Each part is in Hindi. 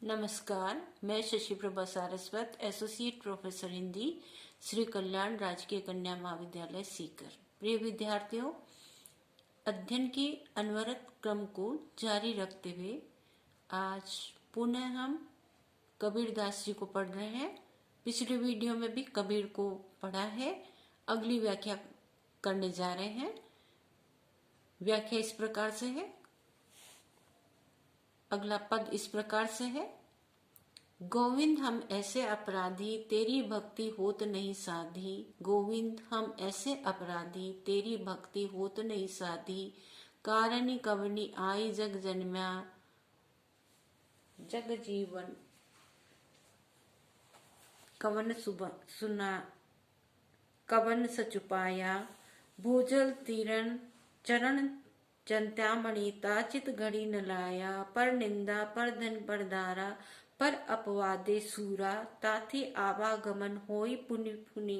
नमस्कार, मैं शशि प्रभा सारस्वत, एसोसिएट प्रोफेसर हिंदी, श्री कल्याण राजकीय कन्या महाविद्यालय सीकर। प्रिय विद्यार्थियों, अध्ययन के अनवरत क्रम को जारी रखते हुए आज पुनः हम कबीरदास जी को पढ़ रहे हैं। पिछले वीडियो में भी कबीर को पढ़ा है। अगली व्याख्या करने जा रहे हैं। व्याख्या इस प्रकार से है। अगला पद इस प्रकार से है। गोविंद हम ऐसे अपराधी, तेरी भक्ति होत नहीं साधी। गोविंद हम ऐसे अपराधी, तेरी भक्ति होत नहीं साधी। कारणी कवनी आई जग जन्म्या, जग जीवन कवन सुना, कवन सचुपाया। भूजल तीरन चरण चिंतामणि, ताचित घड़ी न लाया। पर निंदा पर धन पर दारा, पर अपवादे सूरा। ताथे आवागमन होई पुनि पुनि,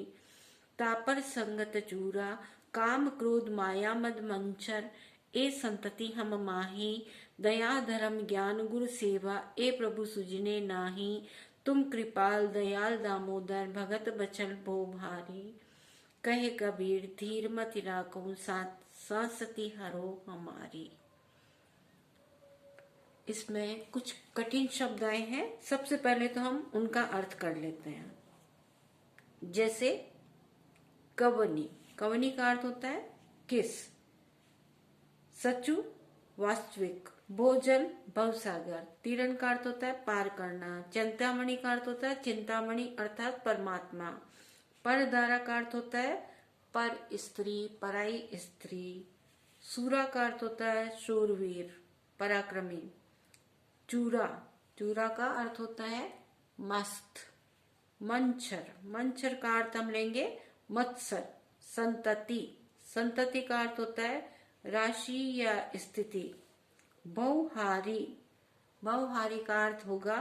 तापर संगत चूरा। काम क्रोध माया मद मंचर, ए संतति हम माही। दया धर्म ज्ञान गुरु सेवा, ए प्रभु सुजने नाही। तुम कृपाल दयाल दामोदर, भगत बचल भो भारी। कहे कबीर धीर मति राखो, सांसति हरो हमारी। इसमें कुछ कठिन शब्द आए हैं। सबसे पहले तो हम उनका अर्थ कर लेते हैं। जैसे कवनी, कवनी का अर्थ होता है किस। सचु वास्तविक, भोजल भवसागर। तीरन का अर्थ होता है पार करना। चिंतामणि का अर्थ होता है चिंतामणि अर्थात परमात्मा। परदारा का अर्थ होता है पर स्त्री, पराई स्त्री। सूरा का अर्थ होता है शूरवीर, पराक्रमी। चूरा, चूरा का अर्थ होता है मस्त। मंचर, मंचर का अर्थ हम लेंगे मत्सर। संतति, संतति का अर्थ होता है राशि या स्थिति। बहुहारी, बहुहारी का अर्थ होगा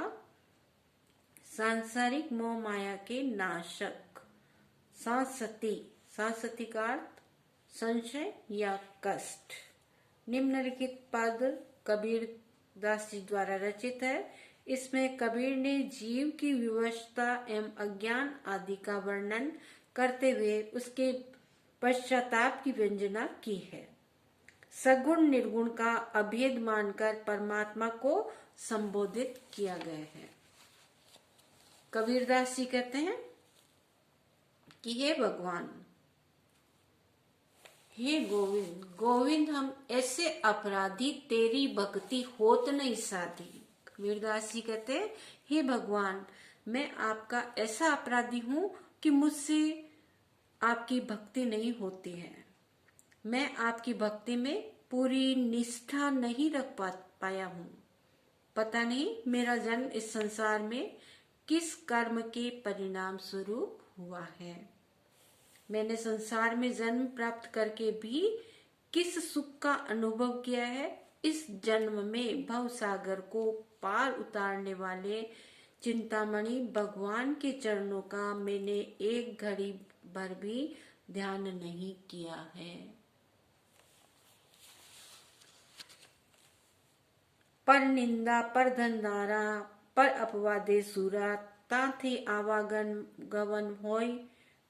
सांसारिक मोह माया के नाशक। सांसति, सांसति का अर्थ संशय या कष्ट। निम्नलिखित पद कबीर दास जी द्वारा रचित है। इसमें कबीर ने जीव की विवशता एवं अज्ञान आदि का वर्णन करते हुए उसके पश्चाताप की व्यंजना की है। सगुण निर्गुण का अभेद मानकर परमात्मा को संबोधित किया गया है। कबीरदास जी कहते हैं कि हे भगवान, हे गोविंद, गोविंद हम ऐसे अपराधी, तेरी भक्ति होत नहीं साधी। कबीरदास जी कहते हैं हे भगवान, मैं आपका ऐसा अपराधी हूं कि मुझसे आपकी भक्ति नहीं होती है। मैं आपकी भक्ति में पूरी निष्ठा नहीं रख पाया हूं। पता नहीं मेरा जन्म इस संसार में किस कर्म के परिणाम स्वरूप हुआ है। मैंने संसार में जन्म प्राप्त करके भी किस सुख का अनुभव किया है। इस जन्म में भव सागर को पार उतारने वाले चिंतामणि भगवान के चरणों का मैंने एक घड़ी भर भी ध्यान नहीं किया है। पर निंदा पर धनदारा, पर अपवादे सूरा। ताथे आवागन गवन होय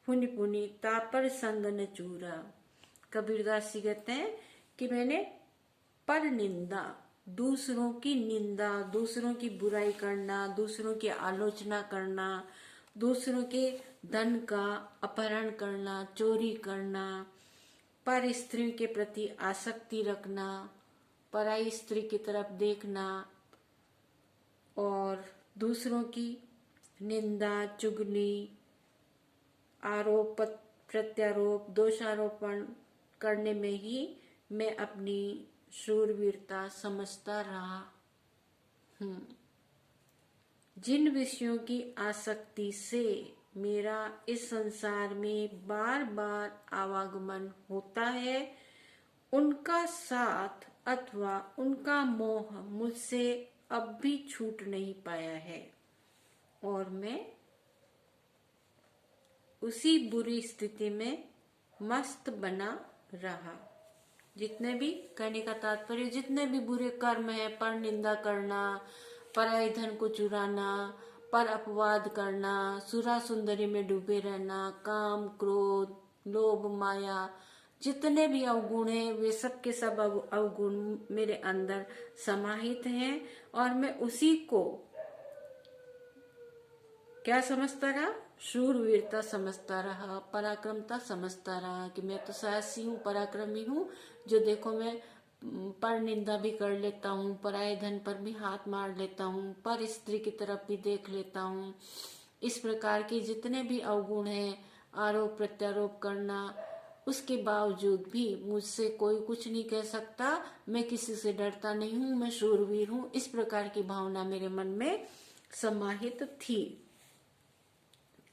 पुनि पुनि, तापर संग न चूरा। कबीरदास जी कहते हैं कि मैंने पर निंदा, दूसरों की निंदा, दूसरों की बुराई करना, दूसरों की आलोचना करना, दूसरों के धन का अपहरण करना, चोरी करना, पर स्त्री के प्रति आसक्ति रखना, पराई स्त्री की तरफ देखना और दूसरों की निंदा, चुगली, आरोप प्रत्यारोप, दोषारोपण करने में ही मैं अपनी शूरवीरता समझता रहा हूं। जिन विषयों की आसक्ति से मेरा इस संसार में बार बार आवागमन होता है, उनका साथ अथवा उनका मोह मुझसे अब भी छूट नहीं पाया है और मैं उसी बुरी स्थिति में मस्त बना रहा। जितने भी, कहने का तात्पर्य जितने भी बुरे कर्म है, पर निंदा करना, पराये धन को चुराना, पर अपवाद करना, सुरा सुंदरी में डूबे रहना, काम, क्रोध, लोभ, माया, जितने भी अवगुण हैं वे सब के सब अवगुण मेरे अंदर समाहित हैं। और मैं उसी को क्या समझता रहा? शूरवीरता समझता रहा, पराक्रमता समझता रहा कि मैं तो साहसी हूँ, पराक्रमी हूँ, जो देखो मैं पर निंदा भी कर लेता हूँ, पराये धन पर भी हाथ मार लेता हूँ, पर स्त्री की तरफ भी देख लेता हूँ। इस प्रकार के जितने भी अवगुण हैं, आरोप प्रत्यारोप करना, उसके बावजूद भी मुझसे कोई कुछ नहीं कह सकता, मैं किसी से डरता नहीं हूँ, मैं शूरवीर हूँ। इस प्रकार की भावना मेरे मन में समाहित थी।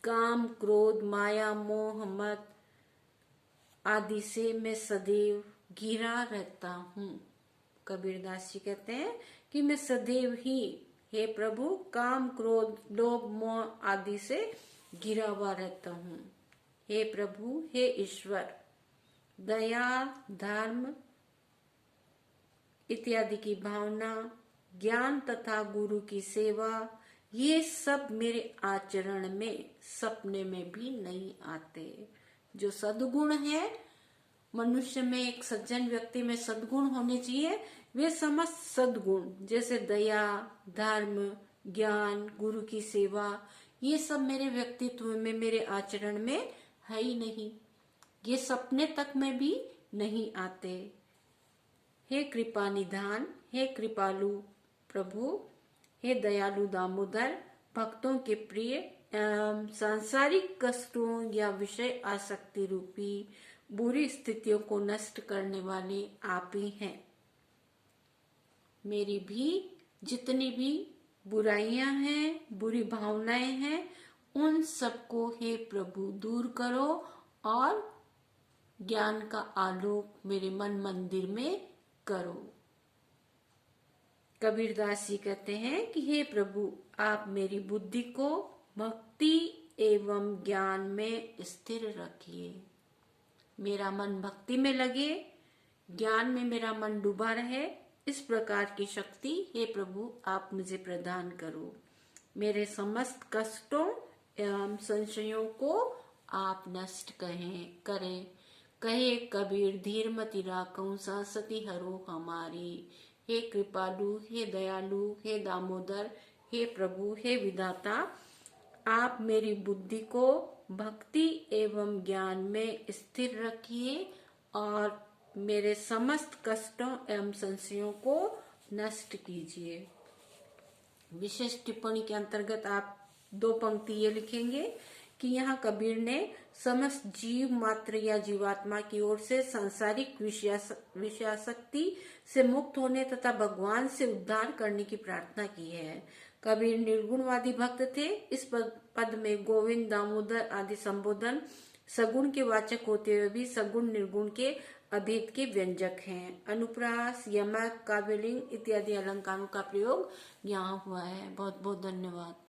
काम, क्रोध, माया, मोह, मद आदि से मैं सदैव घिरा रहता हूँ। कबीरदास जी कहते हैं कि मैं सदैव ही हे प्रभु काम, क्रोध, लोभ, मोह आदि से घिरा हुआ रहता हूँ। हे प्रभु, हे ईश्वर, दया, धर्म इत्यादि की भावना, ज्ञान तथा गुरु की सेवा, ये सब मेरे आचरण में सपने में भी नहीं आते। जो सद्गुण है मनुष्य में, एक सज्जन व्यक्ति में सद्गुण होने चाहिए, वे समस्त सद्गुण जैसे दया, धर्म, ज्ञान, गुरु की सेवा, ये सब मेरे व्यक्तित्व में, मेरे आचरण में है ही नहीं। ये सपने तक में भी नहीं आते। हे कृपा निधान, हे कृपालु प्रभु, हे दयालु दामोदर, भक्तों के प्रिय सांसारिक कष्टों या विषय आसक्ति रूपी बुरी स्थितियों को नष्ट करने वाले आप ही हैं। मेरी भी जितनी भी बुराइयां हैं, बुरी भावनाएं हैं, उन सबको हे प्रभु दूर करो और ज्ञान का आलोक मेरे मन मंदिर में करो। कबीरदास जी कहते हैं कि हे प्रभु आप मेरी बुद्धि को भक्ति एवं ज्ञान में स्थिर रखिए। मेरा मन भक्ति में लगे, ज्ञान में मेरा मन डूबा रहे, इस प्रकार की शक्ति हे प्रभु आप मुझे प्रदान करो। मेरे समस्त कष्टों एवं संशयों को आप नष्ट करें। कहे कबीर धीर मति राखूं, सांसती हरो हमारी। हे कृपालु, हे दयालु, हे दामोदर, हे प्रभु, हे विधाता, आप मेरी बुद्धि को भक्ति एवं ज्ञान में स्थिर रखिए और मेरे समस्त कष्टों एवं संशयों को नष्ट कीजिए। विशेष टिप्पणी के अंतर्गत आप 2 पंक्ति ये लिखेंगे कि यहाँ कबीर ने समस्त जीव मात्र या जीवात्मा की ओर से सांसारिक विषयासक्ति से मुक्त होने तथा भगवान से उद्धार करने की प्रार्थना की है। कबीर निर्गुणवादी भक्त थे। इस पद में गोविंद, दामोदर आदि संबोधन सगुण के वाचक होते हुए भी सगुण निर्गुण के अभेद के व्यंजक हैं। अनुप्रास, यमक, काव्यलिंग इत्यादि अलंकारों का प्रयोग यहाँ हुआ है। बहुत बहुत धन्यवाद।